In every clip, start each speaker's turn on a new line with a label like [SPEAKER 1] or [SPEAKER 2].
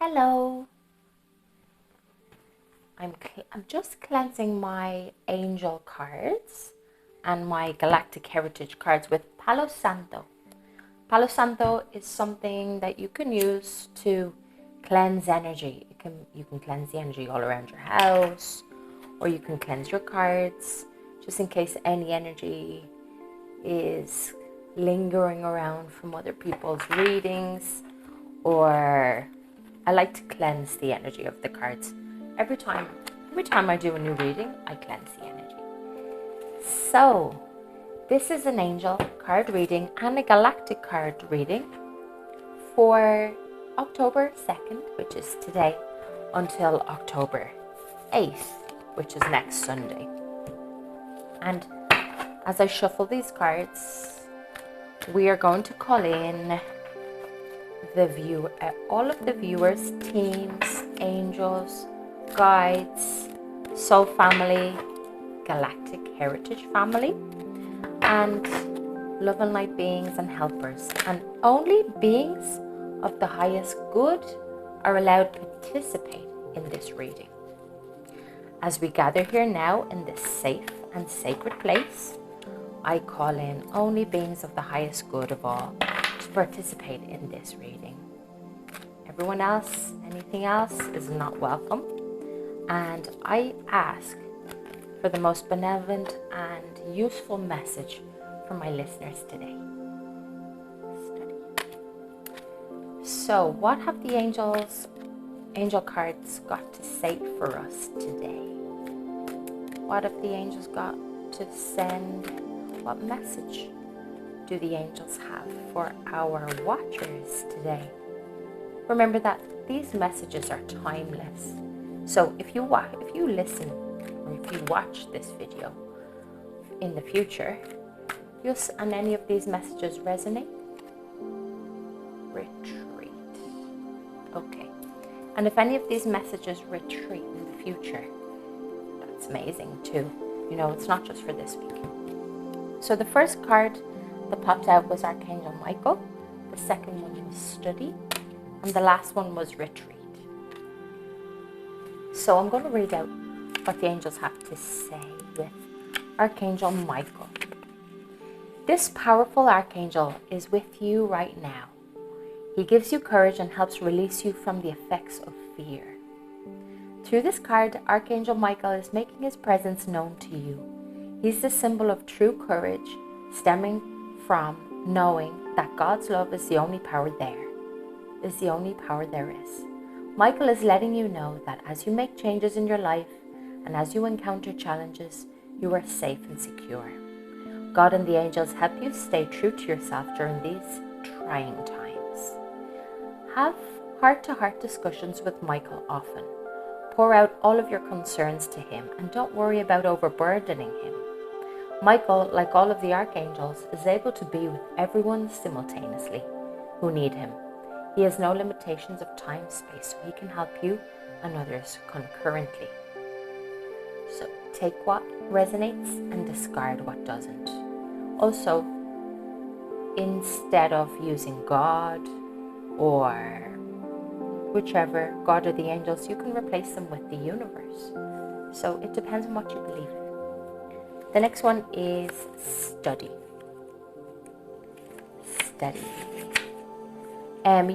[SPEAKER 1] Hello. I'm just cleansing my angel cards and my Galactic Heritage cards with Palo Santo. Palo Santo is something that you can use to cleanse energy. You can cleanse the energy all around your house, or you can cleanse your cards just in case any energy is lingering around from other people's readings. Or I like to cleanse the energy of the cards. Every time I do a new reading, I cleanse the energy. So, this is an angel card reading and a galactic card reading for October 2nd, which is today, until October 8th, which is next Sunday. And as I shuffle these cards, we are going to call in all of the viewers, teams, angels, guides, soul family, galactic heritage family, and love and light beings and helpers. And only beings of the highest good are allowed to participate in this reading. As we gather here now in this safe and sacred place, I call in only beings of the highest good of all to participate in this reading. Everyone else, anything else is not welcome. And I ask for the most benevolent and useful message for my listeners today. So, what have the angel cards got to say for us today? What have the angels got to send? What message do the angels have for our watchers today? Remember that these messages are timeless. So if you listen or if you watch this video in the future, and any of these messages resonate, retreat. Okay. And if any of these messages retreat in the future, that's amazing too. You know, it's not just for this week. So the first card that popped out was Archangel Michael. The second one was Study. And the last one was Retreat. So I'm going to read out what the angels have to say with Archangel Michael. This powerful archangel is with you right now. He gives you courage and helps release you from the effects of fear. Through this card, Archangel Michael is making his presence known to you. He's the symbol of true courage, stemming from knowing that God's love is the only power there is. Michael is letting you know that as you make changes in your life and as you encounter challenges, you are safe and secure. God and the angels help you stay true to yourself during these trying times. Have heart-to-heart discussions with Michael often. Pour out all of your concerns to him and don't worry about overburdening him. Michael, like all of the archangels, is able to be with everyone simultaneously who need him. He has no limitations of time, space, so he can help you and others concurrently. So take what resonates and discard what doesn't. Also, instead of using God or whichever, God or the angels, you can replace them with the universe. So it depends on what you believe in. The next one is Study. Study.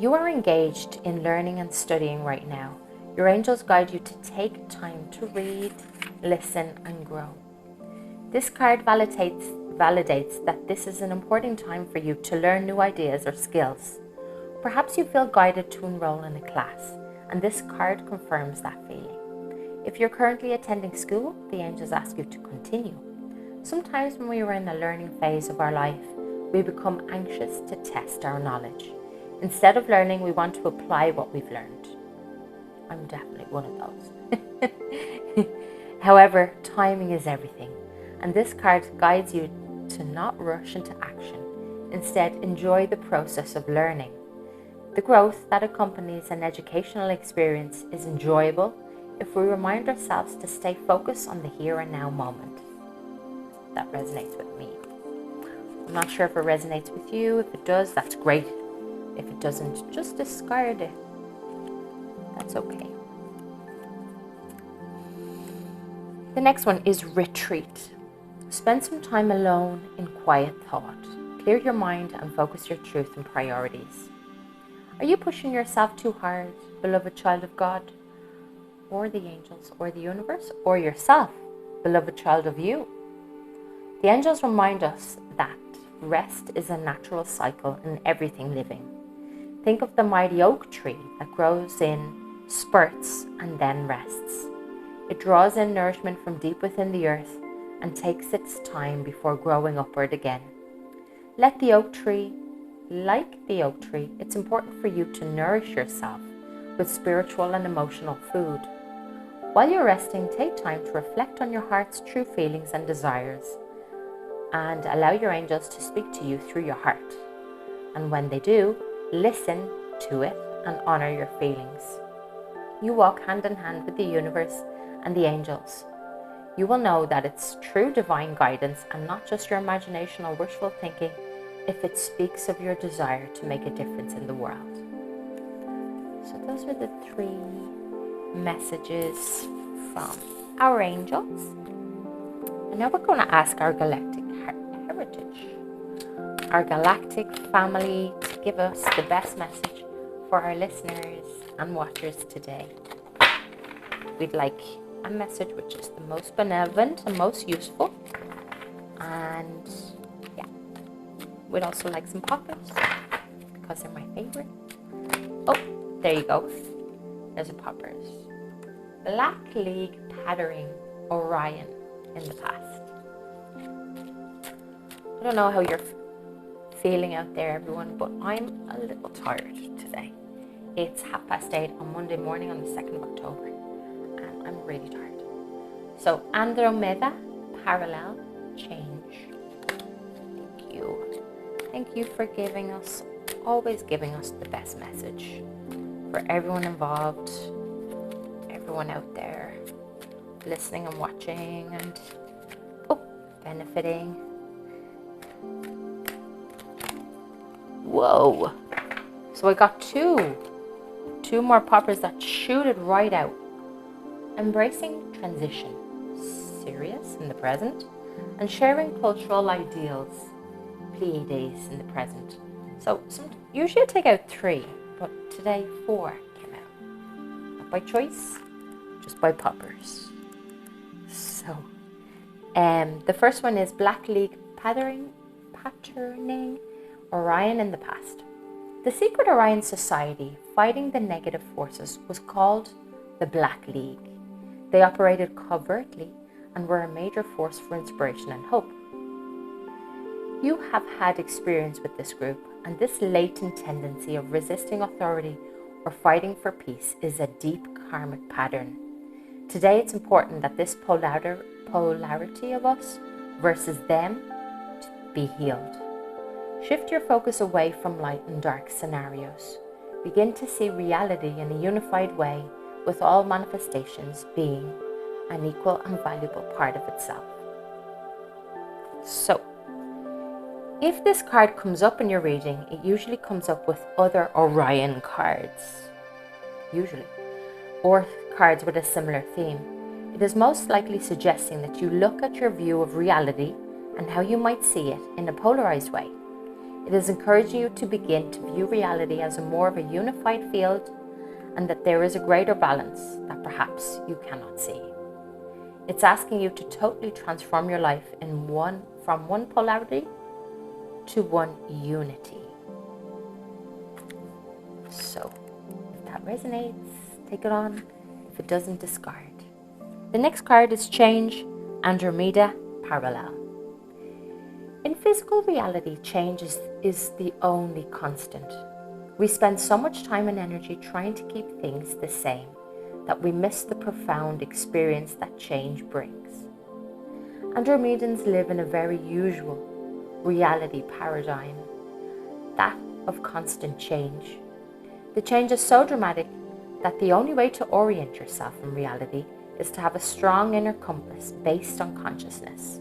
[SPEAKER 1] You are engaged in learning and studying right now. Your angels guide you to take time to read, listen, and grow. This card validates that this is an important time for you to learn new ideas or skills. Perhaps you feel guided to enroll in a class, and this card confirms that feeling. If you're currently attending school, the angels ask you to continue. Sometimes when we are in a learning phase of our life, we become anxious to test our knowledge. Instead of learning, we want to apply what we've learned. I'm definitely one of those. However, timing is everything, and this card guides you to not rush into action. Instead, enjoy the process of learning. The growth that accompanies an educational experience is enjoyable if we remind ourselves to stay focused on the here and now moment. That resonates with me. I'm not sure if it resonates with you. If it does, that's great. If it doesn't, just discard it. that's okay. The next one is retreat. Spend some time alone in quiet thought. Clear your mind and focus your truth and priorities. Are you pushing yourself too hard, beloved child of God, or the angels, or the universe, or yourself, beloved child of you? The angels remind us that rest is a natural cycle in everything living. Think of the mighty oak tree that grows in spurts and then rests. It draws in nourishment from deep within the earth and takes its time before growing upward again. Like the oak tree, it's important for you to nourish yourself with spiritual and emotional food. While you're resting, take time to reflect on your heart's true feelings and desires and allow your angels to speak to you through your heart. And when they do, listen to it and honor your feelings. You walk hand in hand with the universe and the angels. You will know that it's true divine guidance and not just your imagination or wishful thinking if it speaks of your desire to make a difference in the world. So those are the 3 messages from our angels. And now we're going to ask our galactic heritage, our galactic family, to give us the best message for our listeners and watchers today. We'd like a message which is the most benevolent and most useful. And yeah, we'd also like some poppers because they're my favorite. Oh, there you go. There's a poppers. Black League Pattering Orion in the past. I don't know how you're feeling out there, everyone, but I'm a little tired today. It's 8:30 on Monday morning on the 2nd of October, and I'm really tired. So Andromeda Parallel Change. Thank you. Thank you for always giving us the best message for everyone involved, everyone out there listening and watching and benefiting. Whoa. So I got two more poppers that shoot it right out. Embracing transition, serious in the present, and sharing cultural ideals, Pleiades in the present. So usually I take out 3, but today 4 came out. Not by choice, just by poppers. So, the first one is Black League Patterning Orion in the past. The secret Orion society fighting the negative forces was called the Black League. They operated covertly and were a major force for inspiration and hope. You have had experience with this group, and this latent tendency of resisting authority or fighting for peace is a deep karmic pattern. Today it's important that this polarity of us versus them be healed. Shift your focus away from light and dark scenarios. Begin to see reality in a unified way, with all manifestations being an equal and valuable part of itself. So, if this card comes up in your reading, it usually comes up with other Orion cards, or cards with a similar theme. It is most likely suggesting that you look at your view of reality and how you might see it in a polarized way. It is encouraging you to begin to view reality as more of a unified field, and that there is a greater balance that perhaps you cannot see. It's asking you to totally transform your life from one polarity to one unity. So, if that resonates, take it on. If it doesn't, discard. The next card is Change, Andromeda Parallel. In physical reality, change is the only constant. We spend so much time and energy trying to keep things the same that we miss the profound experience that change brings. Andromedans live in a very usual reality paradigm, that of constant change. The change is so dramatic that the only way to orient yourself in reality is to have a strong inner compass based on consciousness.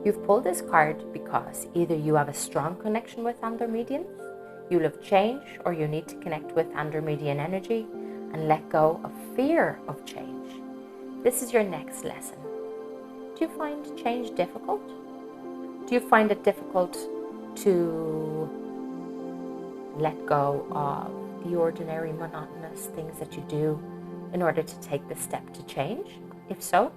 [SPEAKER 1] You've pulled this card because either you have a strong connection with Andromedians, you love change, or you need to connect with Andromedian energy and let go of fear of change. This is your next lesson. Do you find change difficult? Do you find it difficult to let go of the ordinary, monotonous things that you do in order to take the step to change? If so,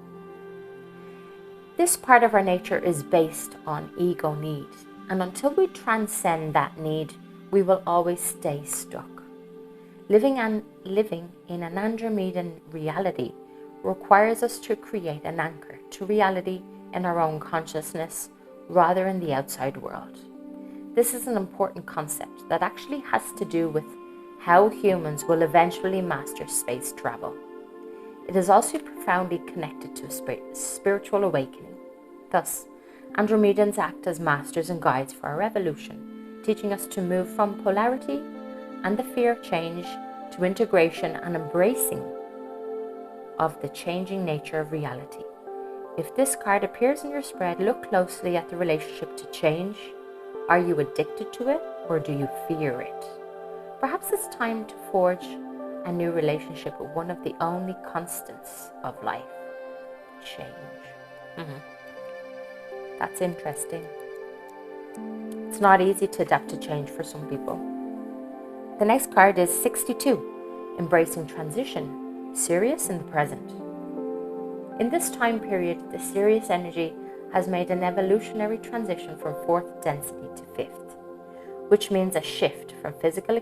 [SPEAKER 1] this part of our nature is based on ego need, and until we transcend that need, we will always stay stuck. Living in an Andromedan reality requires us to create an anchor to reality in our own consciousness rather in the outside world. This is an important concept that actually has to do with how humans will eventually master space travel. It is also profoundly connected to a spiritual awakening. Thus, Andromedans act as masters and guides for our evolution, teaching us to move from polarity and the fear of change to integration and embracing of the changing nature of reality. If this card appears in your spread, look closely at the relationship to change. Are you addicted to it or do you fear it? Perhaps it's time to forge a new relationship with one of the only constants of life, change. That's interesting. It's not easy to adapt to change for some people. The next card is 62, Embracing Transition, Sirius in the Present. In this time period, the Sirius energy has made an evolutionary transition from 4th density to 5th, which means a shift from physical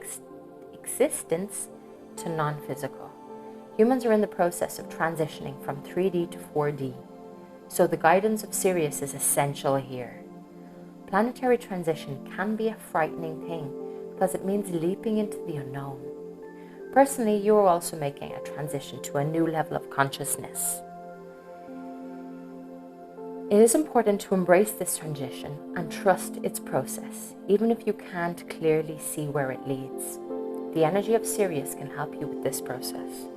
[SPEAKER 1] existence to non-physical. Humans are in the process of transitioning from 3D to 4D, so the guidance of Sirius is essential here. Planetary transition can be a frightening thing because it means leaping into the unknown. Personally, you are also making a transition to a new level of consciousness. It is important to embrace this transition and trust its process, even if you can't clearly see where it leads. The energy of Sirius can help you with this process.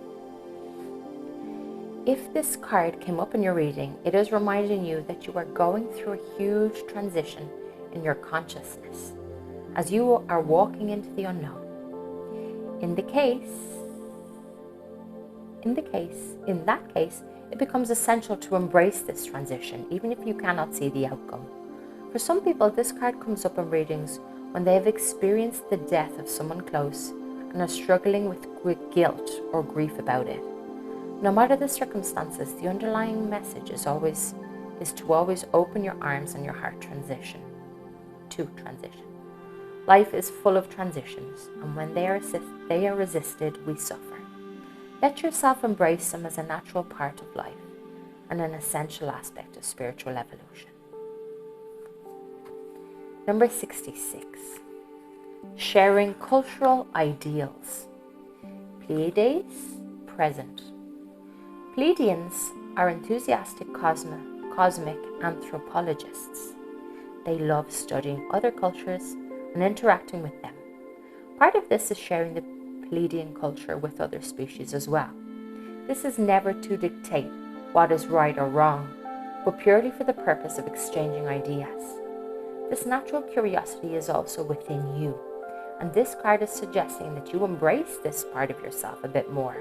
[SPEAKER 1] If this card came up in your reading, it is reminding you that you are going through a huge transition in your consciousness as you are walking into the unknown. In that case, it becomes essential to embrace this transition, even if you cannot see the outcome. For some people, this card comes up in readings when they have experienced the death of someone close and are struggling with guilt or grief about it. No matter the circumstances, the underlying message is to always open your arms and your heart to transition. Life is full of transitions, and when they are resisted, we suffer. Let yourself embrace them as a natural part of life and an essential aspect of spiritual evolution. Number 66. Sharing cultural ideals. Pleiades, present. Pleiadians are enthusiastic cosmic anthropologists. They love studying other cultures and interacting with them. Part of this is sharing the Pleiadian culture with other species as well. This is never to dictate what is right or wrong, but purely for the purpose of exchanging ideas. This natural curiosity is also within you, and this card is suggesting that you embrace this part of yourself a bit more.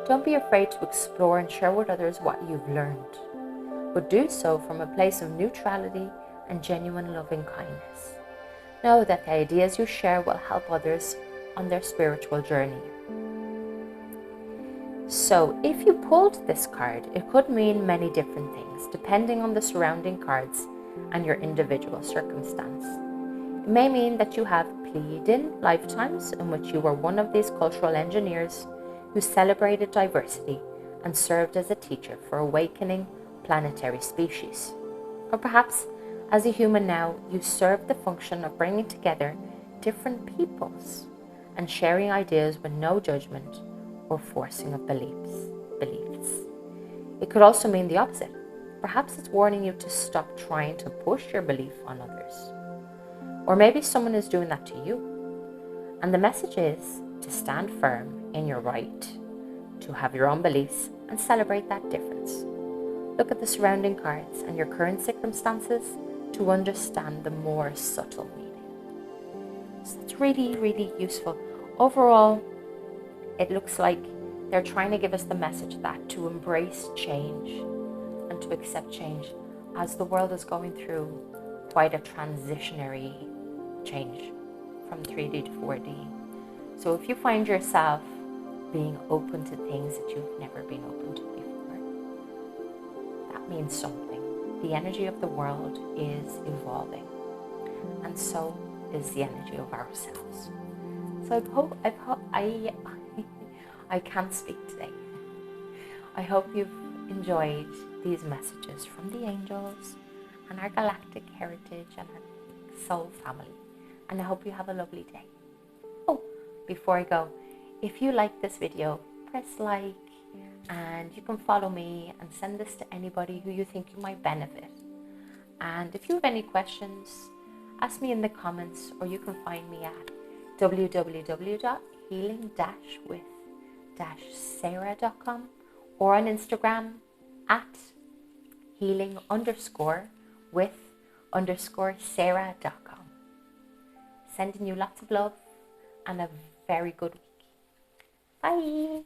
[SPEAKER 1] Don't be afraid to explore and share with others what you've learned, but do so from a place of neutrality and genuine loving kindness. Know that the ideas you share will help others on their spiritual journey. So, if you pulled this card, it could mean many different things, depending on the surrounding cards and your individual circumstance. It may mean that you have Pleiadian lifetimes in which you were one of these cultural engineers who celebrated diversity and served as a teacher for awakening planetary species. Or perhaps, as a human now, you serve the function of bringing together different peoples and sharing ideas with no judgment or forcing of beliefs. It could also mean the opposite. Perhaps it's warning you to stop trying to push your belief on others. Or maybe someone is doing that to you. And the message is to stand firm in your right to have your own beliefs and celebrate that difference. Look at the surrounding cards and your current circumstances to understand the more subtle meaning. So it's really, really useful. Overall, it looks like they're trying to give us the message that to embrace change and to accept change, as the world is going through quite a transitionary change from 3D to 4D. So if you find yourself being open to things that you've never been open to before, that means something. The energy of the world is evolving, and so is the energy of ourselves. So I can't speak today. I hope you've enjoyed these messages from the angels and our galactic heritage and our soul family. And I hope you have a lovely day. Oh, before I go, if you like this video, press like, and you can follow me and send this to anybody who you think you might benefit. And if you have any questions, ask me in the comments, or you can find me at www.healing-with-sarah.com or on Instagram at healing_with_sarah.com. Sending you lots of love and a very good week. Bye.